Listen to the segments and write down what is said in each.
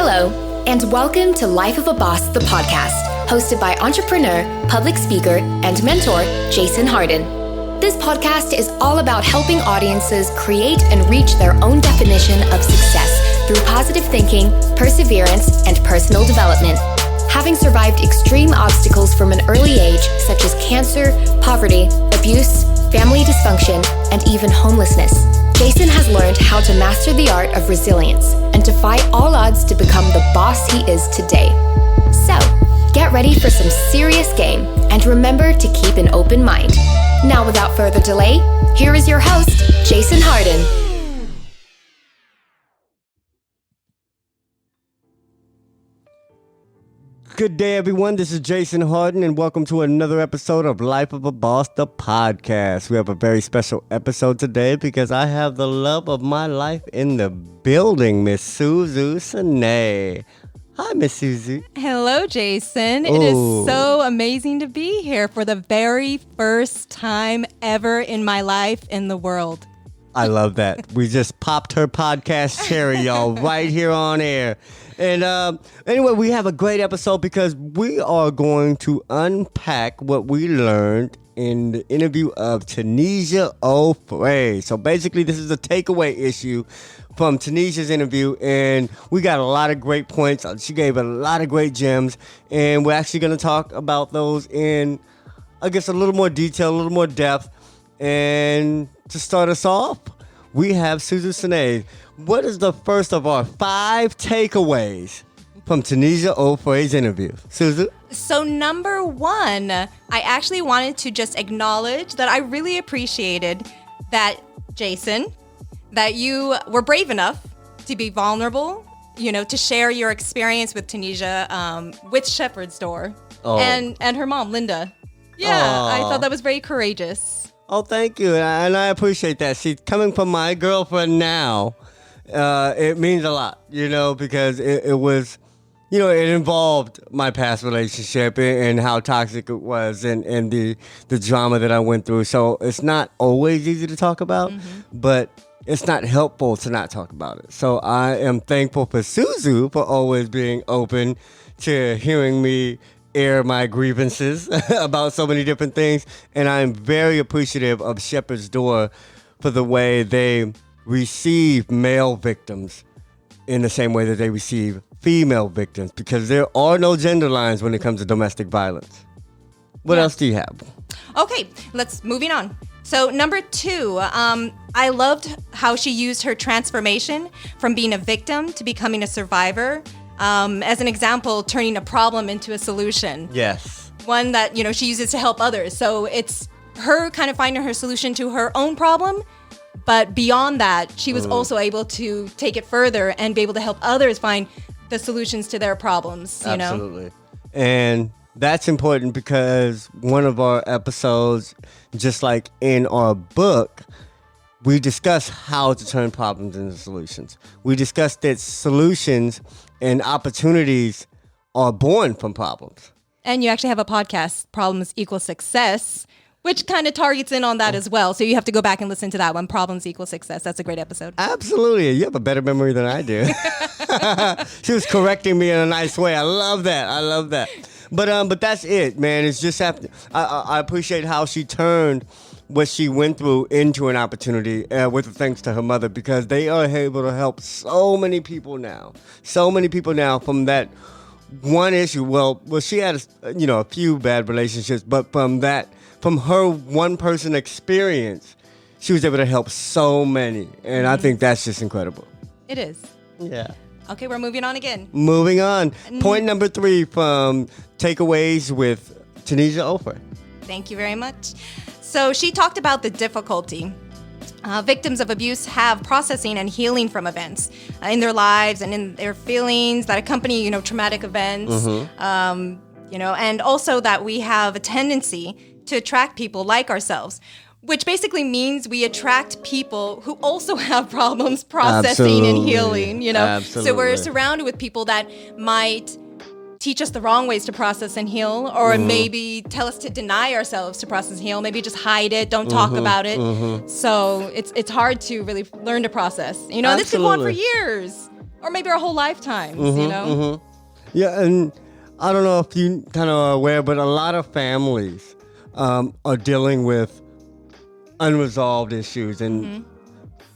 Hello, and welcome to Life of a Boss, the podcast, hosted by entrepreneur, public speaker, and mentor, Jason Hardin. This podcast is all about helping audiences create and reach their own definition of success through positive thinking, perseverance, and personal development. Having survived extreme obstacles from an early age, such as cancer, poverty, abuse, family dysfunction, and even homelessness, Jason has learned how to master the art of resilience and defy all odds to become the boss he is today. So, get ready for some serious game and remember to keep an open mind. Now, without further delay, here is your host, Jason Hardin. Good day, everyone. This is Jason Hardin, and welcome to another episode of Life of a Boss, the podcast. We have a very special episode today because I have the love of my life in the building, Miss Tunisia Offray. Hi, Miss Susie. Hello, Jason. It is so amazing to be here for the very first time ever in my life in the world. I love that. We just popped her podcast cherry, y'all, right here on air. And anyway, we have a great episode because we are going to unpack what we learned in the interview of Tunisia Offray. So basically, this is a takeaway issue from Tunisia's interview, and we got a lot of great points. She gave a lot of great gems, and we're actually going to talk about those in, I guess, a little more detail, a little more depth. And to start us off, we have Tunisia Offray. What is the first of our 5 takeaways from Tunisia Offray's interview? Susie? So number 1, I actually wanted to just acknowledge that I really appreciated that, Jason, that you were brave enough to be vulnerable, to share your experience with Tunisia, with Shepherd's Door, and her mom, Linda. Yeah, I thought that was very courageous. Oh, thank you. And I appreciate that. See, coming from my girlfriend now, it means a lot, because it was, it involved my past relationship and how toxic it was and the drama that I went through. So it's not always easy to talk about, but it's not helpful to not talk about it. So I am thankful for Suzu for always being open to hearing me air my grievances about so many different things. And I'm very appreciative of Shepherd's Door for the way they receive male victims in the same way that they receive female victims, because there are no gender lines when it comes to domestic violence. What else do you have? Okay, moving on. So number 2, I loved how she used her transformation from being a victim to becoming a survivor. As an example, turning a problem into a solution. Yes. One that, she uses to help others. So it's her kind of finding her solution to her own problem. But beyond that, she was also able to take it further and be able to help others find the solutions to their problems, Absolutely. And that's important because one of our episodes, just like in our book, we discuss how to turn problems into solutions. We discussed that solutions and opportunities are born from problems. And you actually have a podcast, Problems Equal Success, which kind of targets in on that as well. So you have to go back and listen to that one, Problems Equal Success. That's a great episode. Absolutely. You have a better memory than I do. She was correcting me in a nice way. I love that. But that's it, man. It's just I appreciate how she turned what she went through into an opportunity with thanks to her mother, because they are able to help so many people now from that one issue. Well, she had a few bad relationships, but from her one person experience, she was able to help so many, and I think that's just incredible. It is. Yeah. Okay, we're moving on again. Moving on. Point number 3 from Takeaways with Tunisia Offray. Thank you very much. So she talked about the difficulty victims of abuse have processing and healing from events in their lives and in their feelings that accompany, traumatic events, and also that we have a tendency to attract people like ourselves, which basically means we attract people who also have problems processing and healing, Absolutely. So we're surrounded with people that might teach us the wrong ways to process and heal, or maybe tell us to deny ourselves to process and heal, maybe just hide it, don't talk about it. So it's hard to really learn to process, and this could go on for years. or maybe our whole lifetimes, you know? Yeah, and I don't know if you kind of are aware, but a lot of families are dealing with unresolved issues and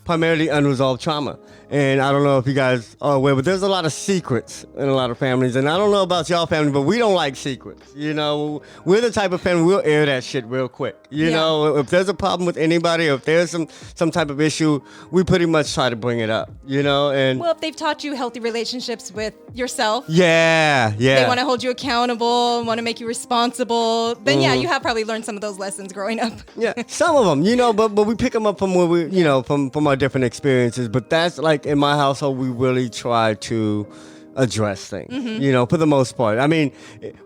primarily unresolved trauma. And I don't know if you guys are aware, but there's a lot of secrets in a lot of families. And I don't know about y'all family, but we don't like secrets. You know, we're the type of family, we'll air that shit real quick. You know, if there's a problem with anybody, or if there's some type of issue, we pretty much try to bring it up, you know? And Well, if they've taught you healthy relationships with yourself, yeah. they want to hold you accountable, want to make you responsible, then you have probably learned some of those lessons growing up. Yeah, some of them, you know, but we pick them up from where we, you know, from our different experiences. But that's like in my household, we really try to address things, you know, for the most part. I mean,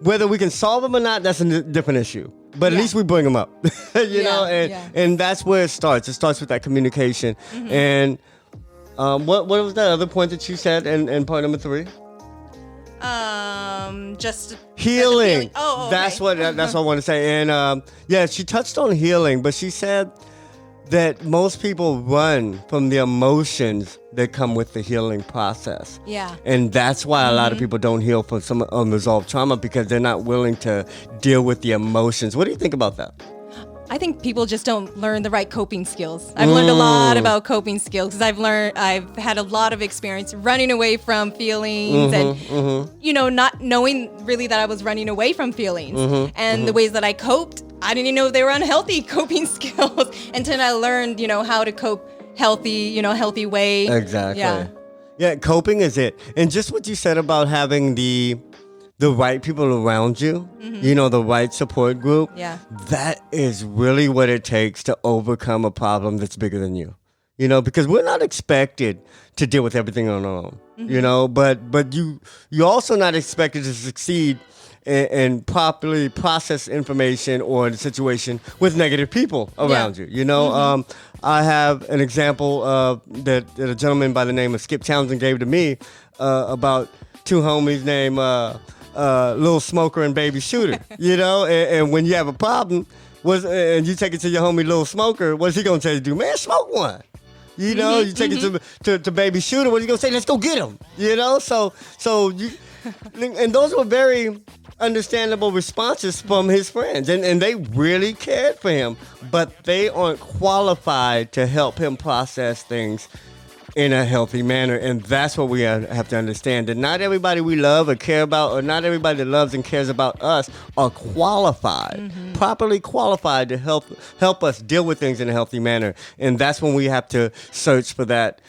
whether we can solve them or not, that's a different issue. But at least we bring them up, you know, and that's where it starts. It starts with that communication. And what was that other point that you said in point number 3? Just healing. Oh, that's what I want to say. And she touched on healing, but she said that most people run from the emotions that come with the healing process. Yeah. And that's why a lot of people don't heal from some unresolved trauma, because they're not willing to deal with the emotions. What do you think about that? I think people just don't learn the right coping skills. I've learned a lot about coping skills because I've had a lot of experience running away from feelings and, you know, not knowing really that I was running away from feelings. And the ways that I coped, I didn't even know they were unhealthy coping skills until I learned, you know, how to cope healthy way. Exactly. Yeah, coping is it. And just what you said about having the right people around you, you know, the right support group. Yeah. That is really what it takes to overcome a problem that's bigger than you. You know, because we're not expected to deal with everything on our own. You know, but you're also not expected to succeed and properly process information or the situation with negative people around you. You know, I have an example that a gentleman by the name of Skip Townsend gave to me about two homies named Little Smoker and Baby Shooter. You know, and when you have a problem, and you take it to your homie Little Smoker, what's he gonna tell you to do? Man, smoke one. You know, you take it to Baby Shooter, what's he gonna say? Let's go get him. You know, so you, and those were very understandable responses from his friends, and they really cared for him, but they aren't qualified to help him process things in a healthy manner. And that's what we have to understand, that not everybody we love or care about, or not everybody that loves and cares about us, are qualified, properly qualified to help us deal with things in a healthy manner. And that's when we have to search for that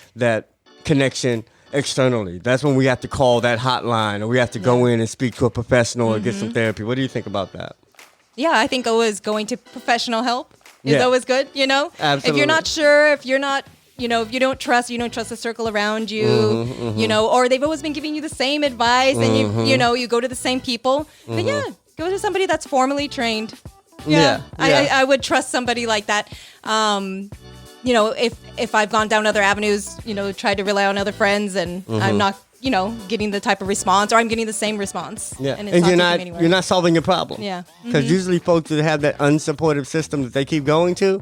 connection externally. That's when we have to call that hotline, or we have to go in and speak to a professional or get some therapy. What do you think about that? Yeah, I think always going to professional help is always good, you know? Absolutely. If you're not sure, if you're not, you know, if you don't trust the circle around you, you know, or they've always been giving you the same advice and you go to the same people, then go to somebody that's formally trained. I would trust somebody like that. You know, if I've gone down other avenues, you know, tried to rely on other friends and I'm not, you know, getting the type of response, or I'm getting the same response. Yeah, and you're not solving your problem. Yeah. Because usually folks that have that unsupportive system that they keep going to,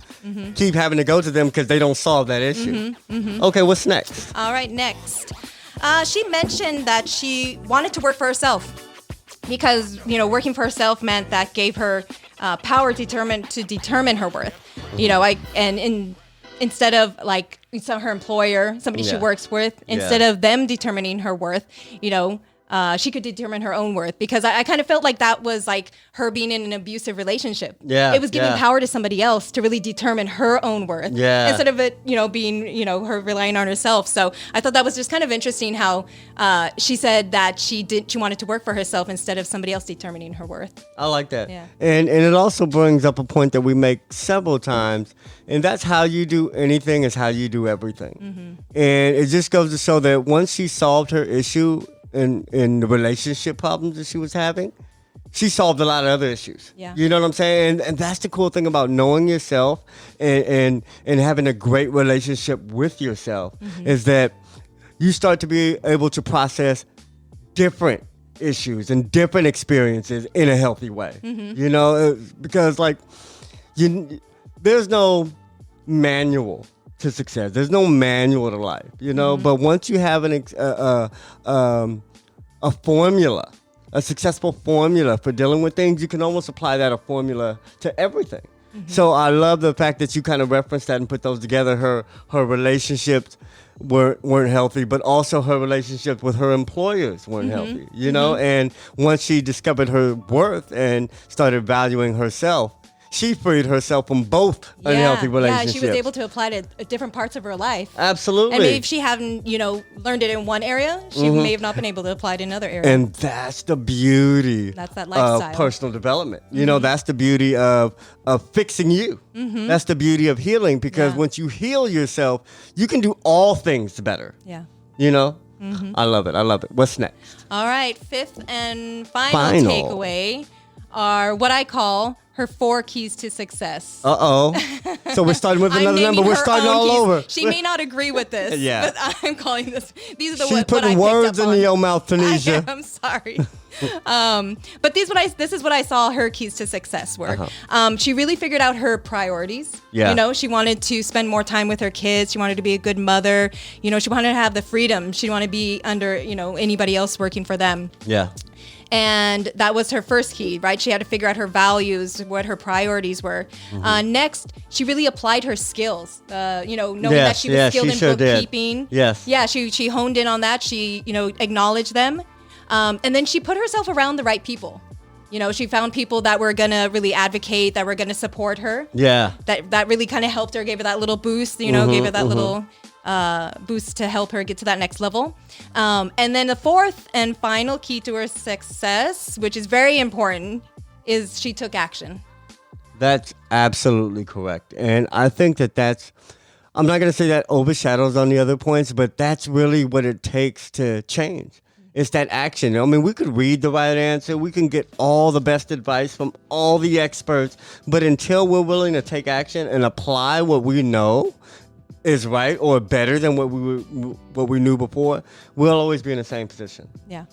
keep having to go to them because they don't solve that issue. Okay, what's next? All right, next. She mentioned that she wanted to work for herself because, you know, working for herself meant that gave her power to determine her worth. You know, instead of like her employer, somebody she works with, instead of them determining her worth, you know, she could determine her own worth, because I kind of felt like that was like her being in an abusive relationship. Yeah, it was giving power to somebody else to really determine her own worth, instead of it, you know, being, you know, her relying on herself. So I thought that was just kind of interesting how she said that she wanted to work for herself instead of somebody else determining her worth. I like that. Yeah. And it also brings up a point that we make several times, and that's how you do anything is how you do everything. And it just goes to show that once she solved her issue in the relationship problems that she was having, she solved a lot of other issues. Yeah. You know what I'm saying? And that's the cool thing about knowing yourself and having a great relationship with yourself, is that you start to be able to process different issues and different experiences in a healthy way. You know, because like there's no manual to success. There's no manual to life, you know. But once you have a formula, a successful formula for dealing with things, you can almost apply that formula to everything. So I love the fact that you kind of referenced that and put those together. Her relationships weren't healthy, but also her relationships with her employers weren't healthy, you know. And once she discovered her worth and started valuing herself, she freed herself from both unhealthy relationships. Yeah, she was able to apply it to different parts of her life. Absolutely. And maybe if she hadn't, learned it in one area, she may have not been able to apply it in another area. And that's the beauty That's that lifestyle. of personal development. You know, that's the beauty of fixing you. That's the beauty of healing, because once you heal yourself, you can do all things better. Yeah. You know? I love it. I love it. What's next? All right. Fifth and final takeaway are what I call her 4 keys to success. So we're starting with another number. We're starting all over. She may not agree with this, but I'm calling this. These are She's what putting I words picked up in on. your mouth, Tunisia. I'm sorry. But this is what I saw her keys to success were. She really figured out her priorities. Yeah. You know, she wanted to spend more time with her kids. She wanted to be a good mother. You know, she wanted to have the freedom. She didn't want to be under, anybody else working for them. Yeah. And that was her first key, right? She had to figure out her values, what her priorities were. Next, she really applied her skills, knowing that she was skilled in bookkeeping. Yes. Yeah, she honed in on that. She, acknowledged them. And then she put herself around the right people. She found people that were going to really advocate, that were going to support her. Yeah. That really kind of helped her, gave her that little boost, gave her that little boost to help her get to that next level. And then the fourth and final key to her success, which is very important, is she took action. That's absolutely correct. And I think that's, I'm not going to say that overshadows on the other points, but that's really what it takes to change. It's that action. I mean, we could read the right answer. We can get all the best advice from all the experts. But until we're willing to take action and apply what we know is right or better than what we knew before, we'll always be in the same position. Yeah.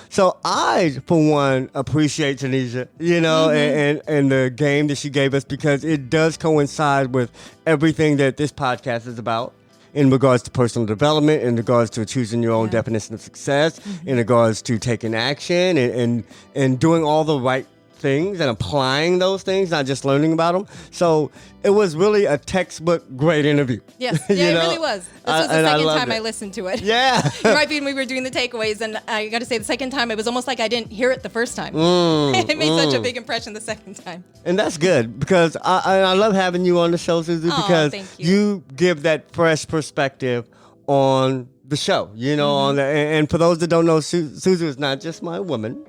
So I, for one, appreciate Tunisia, and the game that she gave us, because it does coincide with everything that this podcast is about. In regards to personal development, in regards to choosing your own definition of success, in regards to taking action and doing all the right things and applying those things, not just learning about them. So it was really a textbook great interview. Yes, it really was. This was the second time I listened to it. Yeah. It might be when we were doing the takeaways, and I got to say, the second time, it was almost like I didn't hear it the first time. It made such a big impression the second time. And that's good, because I love having you on the show, Suzu, because you give that fresh perspective on the show, and for those that don't know, Suzu is not just my woman.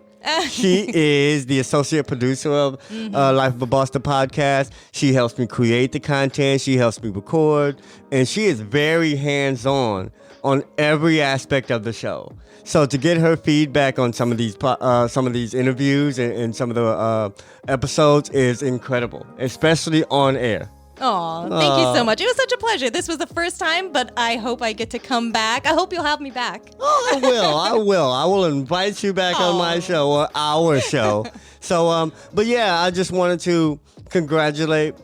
She is the associate producer of Life of a Boss, the podcast. She helps me create the content. She helps me record. And she is very hands-on on every aspect of the show. So to get her feedback on some of these interviews and some of the episodes is incredible, especially on air. Oh, thank you so much. It was such a pleasure. This was the first time, but I hope I get to come back. I hope you'll have me back. Oh, I will. I will invite you back on my show, or our show. So, but yeah, I just wanted to congratulate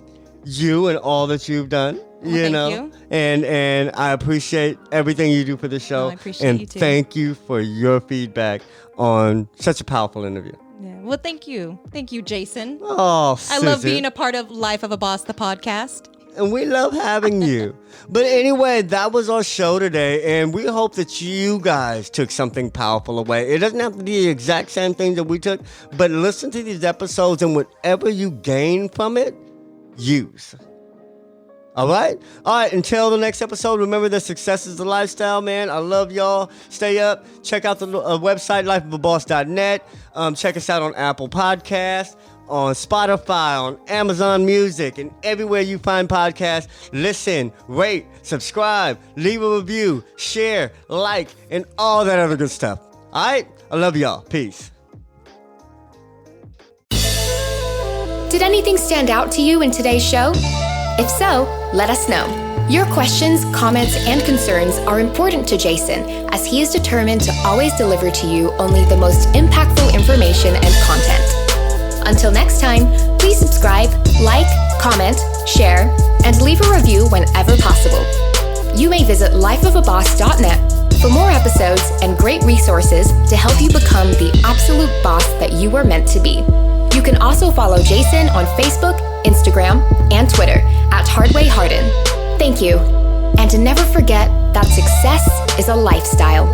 you and all that you've done. Thank you. And I appreciate everything you do for the show. I appreciate you too. Thank you for your feedback on such a powerful interview. Yeah. Well, thank you. Thank you, Jason. Oh, I love being a part of Life of a Boss, the podcast. And we love having you. But anyway, that was our show today. And we hope that you guys took something powerful away. It doesn't have to be the exact same thing that we took, but listen to these episodes, and whatever you gain from it, use. All right? All right, until the next episode, remember that success is the lifestyle, man. I love y'all. Stay up. Check out the website, lifeofaboss.net. Check us out on Apple Podcasts, on Spotify, on Amazon Music, and everywhere you find podcasts. Listen, rate, subscribe, leave a review, share, like, and all that other good stuff. All right? I love y'all. Peace. Did anything stand out to you in today's show? If so, let us know. Your questions, comments, and concerns are important to Jason, as he is determined to always deliver to you only the most impactful information and content. Until next time, please subscribe, like, comment, share, and leave a review whenever possible. you may visit lifeofaboss.net for more episodes and great resources to help you become the absolute boss that you were meant to be. You can also follow Jason on Facebook, Instagram, and Twitter at Hardin. Thank you. And to never forget that success is a lifestyle.